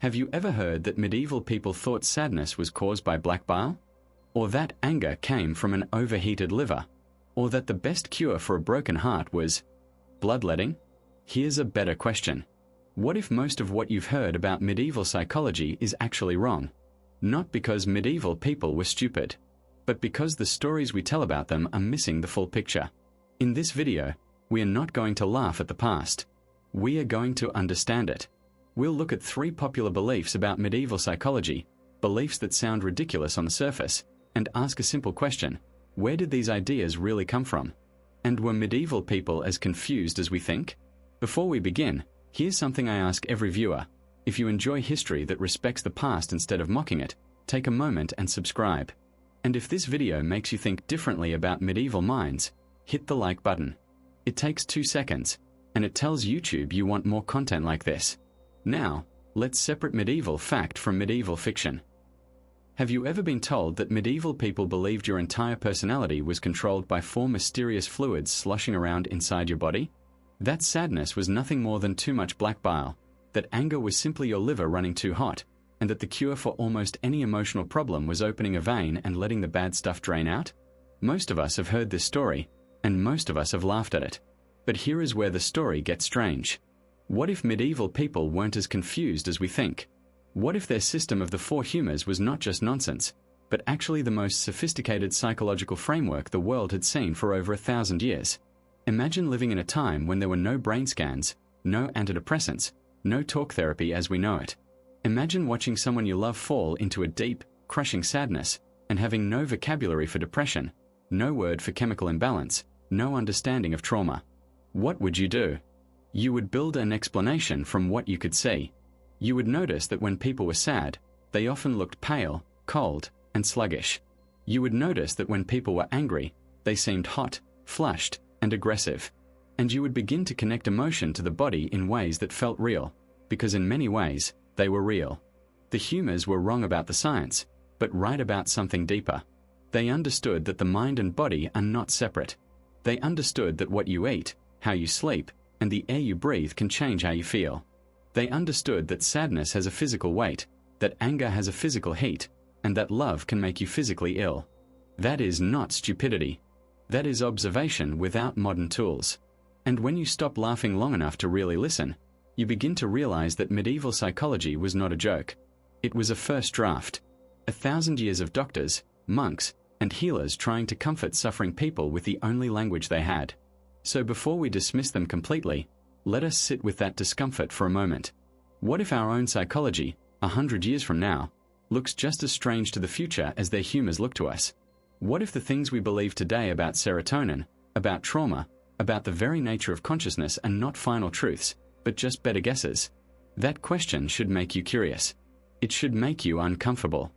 Have you ever heard that medieval people thought sadness was caused by black bile? Or that anger came from an overheated liver? Or that the best cure for a broken heart was bloodletting? Here's a better question. What if most of what you've heard about medieval psychology is actually wrong? Not because medieval people were stupid, but because the stories we tell about them are missing the full picture. In this video, we are not going to laugh at the past. We are going to understand it. We'll look at 3 popular beliefs about medieval psychology, beliefs that sound ridiculous on the surface, and ask a simple question: where did these ideas really come from? And were medieval people as confused as we think? Before we begin, here's something I ask every viewer. If you enjoy history that respects the past instead of mocking it, take a moment and subscribe. And if this video makes you think differently about medieval minds, hit the like button. It takes 2 seconds, and it tells YouTube you want more content like this. Now, let's separate medieval fact from medieval fiction. Have you ever been told that medieval people believed your entire personality was controlled by 4 mysterious fluids sloshing around inside your body? That sadness was nothing more than too much black bile, that anger was simply your liver running too hot, and that the cure for almost any emotional problem was opening a vein and letting the bad stuff drain out? Most of us have heard this story, and most of us have laughed at it. But here is where the story gets strange. What if medieval people weren't as confused as we think? What if their system of the 4 humors was not just nonsense, but actually the most sophisticated psychological framework the world had seen for over 1,000 years? Imagine living in a time when there were no brain scans, no antidepressants, no talk therapy as we know it. Imagine watching someone you love fall into a deep, crushing sadness, and having no vocabulary for depression, no word for chemical imbalance, no understanding of trauma. What would you do? You would build an explanation from what you could see. You would notice that when people were sad, they often looked pale, cold, and sluggish. You would notice that when people were angry, they seemed hot, flushed, and aggressive. And you would begin to connect emotion to the body in ways that felt real, because in many ways, they were real. The humors were wrong about the science, but right about something deeper. They understood that the mind and body are not separate. They understood that what you eat, how you sleep, and the air you breathe can change how you feel. They understood that sadness has a physical weight, that anger has a physical heat, and that love can make you physically ill. That is not stupidity. That is observation without modern tools. And when you stop laughing long enough to really listen, you begin to realize that medieval psychology was not a joke. It was a first draft. 1,000 years of doctors, monks, and healers trying to comfort suffering people with the only language they had. So before we dismiss them completely, let us sit with that discomfort for a moment. What if our own psychology, 100 years from now, looks just as strange to the future as their humors look to us? What if the things we believe today about serotonin, about trauma, about the very nature of consciousness are not final truths, but just better guesses? That question should make you curious. It should make you uncomfortable.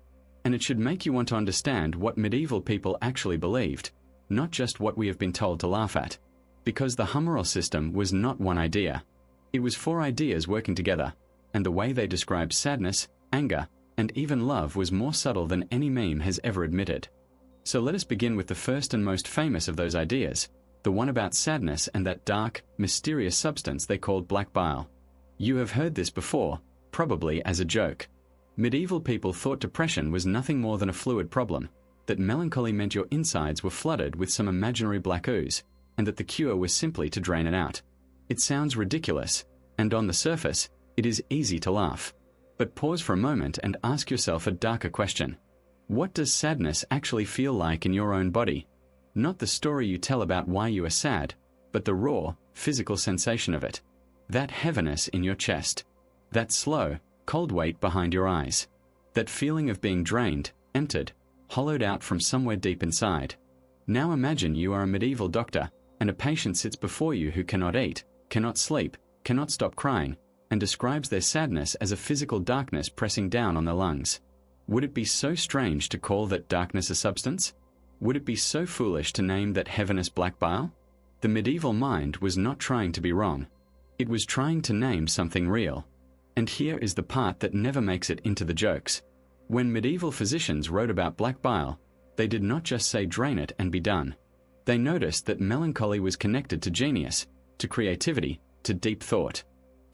And it should make you want to understand what medieval people actually believed, not just what we have been told to laugh at. Because the humoral system was not one idea. It was 4 ideas working together, and the way they described sadness, anger, and even love was more subtle than any meme has ever admitted. So let us begin with the first and most famous of those ideas, the one about sadness and that dark, mysterious substance they called black bile. You have heard this before, probably as a joke. Medieval people thought depression was nothing more than a fluid problem, that melancholy meant your insides were flooded with some imaginary black ooze, and that the cure was simply to drain it out. It sounds ridiculous, and on the surface, it is easy to laugh. But pause for a moment and ask yourself a darker question. What does sadness actually feel like in your own body? Not the story you tell about why you are sad, but the raw, physical sensation of it. That heaviness in your chest. That slow, cold weight behind your eyes. That feeling of being drained, emptied, hollowed out from somewhere deep inside. Now imagine you are a medieval doctor, and a patient sits before you who cannot eat, cannot sleep, cannot stop crying, and describes their sadness as a physical darkness pressing down on their lungs. Would it be so strange to call that darkness a substance? Would it be so foolish to name that heaviness black bile? The medieval mind was not trying to be wrong. It was trying to name something real. And here is the part that never makes it into the jokes. When medieval physicians wrote about black bile, they did not just say drain it and be done. They noticed that melancholy was connected to genius, to creativity, to deep thought.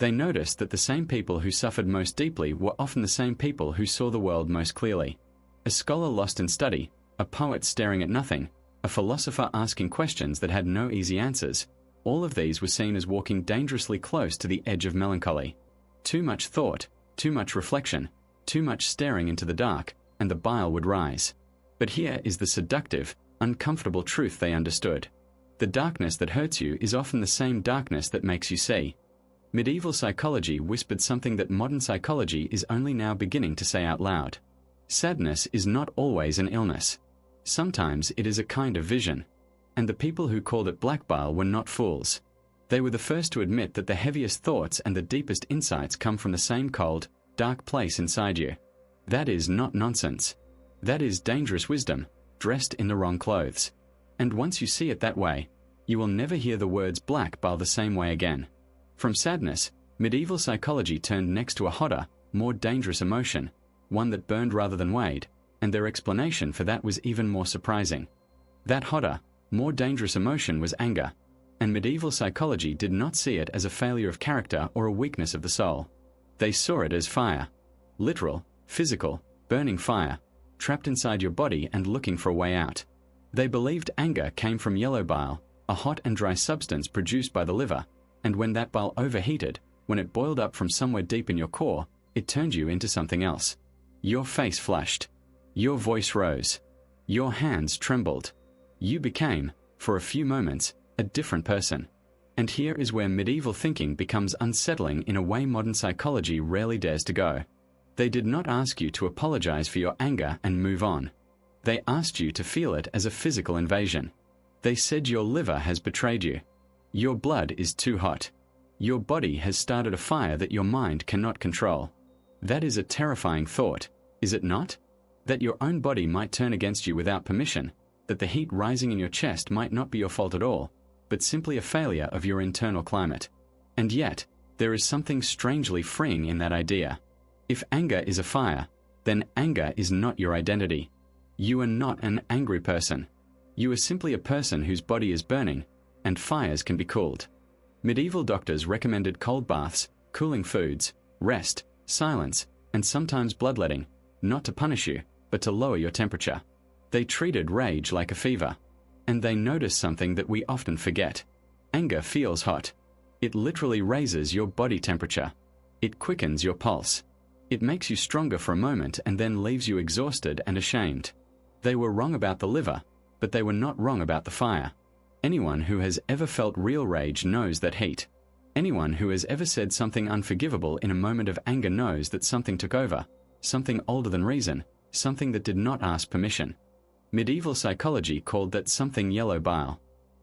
They noticed that the same people who suffered most deeply were often the same people who saw the world most clearly. A scholar lost in study, a poet staring at nothing, a philosopher asking questions that had no easy answers, all of these were seen as walking dangerously close to the edge of melancholy. Too much thought, too much reflection, too much staring into the dark, and the bile would rise. But here is the seductive, uncomfortable truth they understood. The darkness that hurts you is often the same darkness that makes you see. Medieval psychology whispered something that modern psychology is only now beginning to say out loud. Sadness is not always an illness. Sometimes it is a kind of vision. And the people who called it black bile were not fools. They were the first to admit that the heaviest thoughts and the deepest insights come from the same cold, dark place inside you. That is not nonsense. That is dangerous wisdom, dressed in the wrong clothes. And once you see it that way, you will never hear the words black bile the same way again. From sadness, medieval psychology turned next to a hotter, more dangerous emotion, one that burned rather than weighed, and their explanation for that was even more surprising. That hotter, more dangerous emotion was anger, and medieval psychology did not see it as a failure of character or a weakness of the soul. They saw it as fire. Literal, physical, burning fire, trapped inside your body and looking for a way out. They believed anger came from yellow bile, a hot and dry substance produced by the liver, and when that bile overheated, when it boiled up from somewhere deep in your core, it turned you into something else. Your face flushed. Your voice rose. Your hands trembled. You became, for a few moments, a different person. And here is where medieval thinking becomes unsettling in a way modern psychology rarely dares to go. They did not ask you to apologize for your anger and move on. They asked you to feel it as a physical invasion. They said your liver has betrayed you. Your blood is too hot. Your body has started a fire that your mind cannot control. That is a terrifying thought, is it not? That your own body might turn against you without permission, that the heat rising in your chest might not be your fault at all, but simply a failure of your internal climate. And yet, there is something strangely freeing in that idea. If anger is a fire, then anger is not your identity. You are not an angry person. You are simply a person whose body is burning, and fires can be cooled. Medieval doctors recommended cold baths, cooling foods, rest, silence, and sometimes bloodletting, not to punish you, but to lower your temperature. They treated rage like a fever. And they noticed something that we often forget. Anger feels hot. It literally raises your body temperature. It quickens your pulse. It makes you stronger for a moment and then leaves you exhausted and ashamed. They were wrong about the liver, but they were not wrong about the fire. Anyone who has ever felt real rage knows that heat. Anyone who has ever said something unforgivable in a moment of anger knows that something took over, something older than reason, something that did not ask permission. Medieval psychology called that something yellow bile.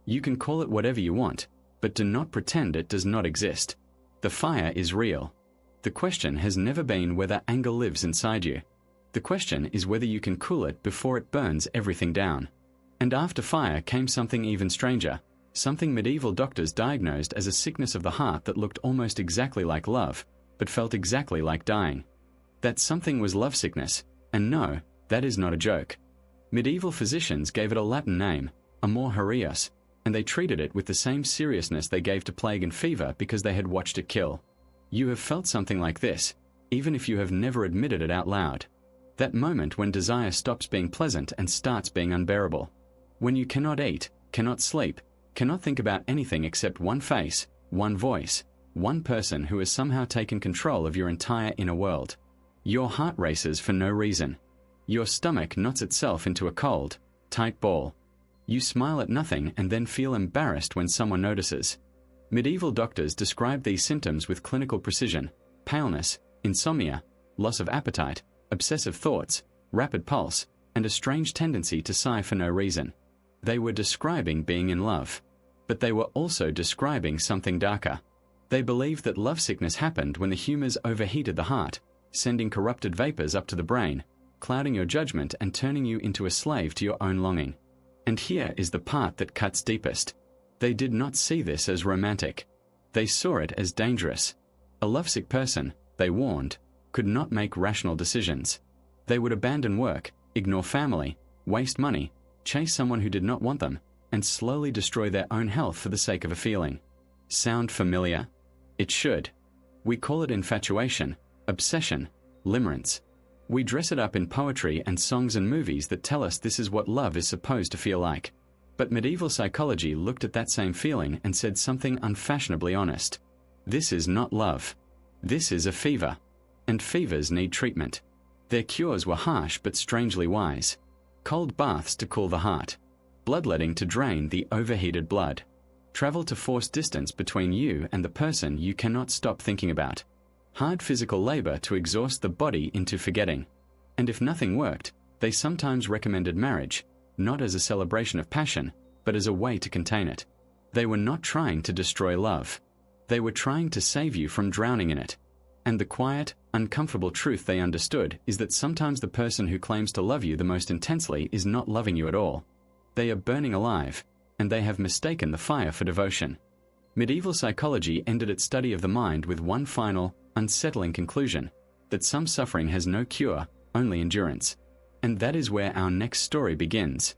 You can call it whatever you want, but do not pretend it does not exist. The fire is real. The question has never been whether anger lives inside you. The question is whether you can cool it before it burns everything down. And after fire came something even stranger, something medieval doctors diagnosed as a sickness of the heart that looked almost exactly like love, but felt exactly like dying. That something was lovesickness, and no, that is not a joke. Medieval physicians gave it a Latin name, amor harios, and they treated it with the same seriousness they gave to plague and fever because they had watched it kill. You have felt something like this, even if you have never admitted it out loud. That moment when desire stops being pleasant and starts being unbearable. When you cannot eat, cannot sleep, cannot think about anything except one face, one voice, one person who has somehow taken control of your entire inner world. Your heart races for no reason. Your stomach knots itself into a cold, tight ball. You smile at nothing and then feel embarrassed when someone notices. Medieval doctors described these symptoms with clinical precision: paleness, insomnia, loss of appetite, obsessive thoughts, rapid pulse, and a strange tendency to sigh for no reason. They were describing being in love, but they were also describing something darker. They believed that lovesickness happened when the humors overheated the heart, sending corrupted vapors up to the brain, clouding your judgment and turning you into a slave to your own longing. And here is the part that cuts deepest. They did not see this as romantic. They saw it as dangerous. A lovesick person, they warned, could not make rational decisions. They would abandon work, ignore family, waste money, chase someone who did not want them, and slowly destroy their own health for the sake of a feeling. Sound familiar? It should. We call it infatuation, obsession, limerence. We dress it up in poetry and songs and movies that tell us this is what love is supposed to feel like. But medieval psychology looked at that same feeling and said something unfashionably honest. This is not love. This is a fever. And fevers need treatment. Their cures were harsh but strangely wise. Cold baths to cool the heart. Bloodletting to drain the overheated blood. Travel to force distance between you and the person you cannot stop thinking about. Hard physical labor to exhaust the body into forgetting. And if nothing worked, they sometimes recommended marriage, not as a celebration of passion, but as a way to contain it. They were not trying to destroy love. They were trying to save you from drowning in it. And the quiet, uncomfortable truth they understood is that sometimes the person who claims to love you the most intensely is not loving you at all. They are burning alive, and they have mistaken the fire for devotion. Medieval psychology ended its study of the mind with one final, unsettling conclusion, that some suffering has no cure, only endurance. And that is where our next story begins.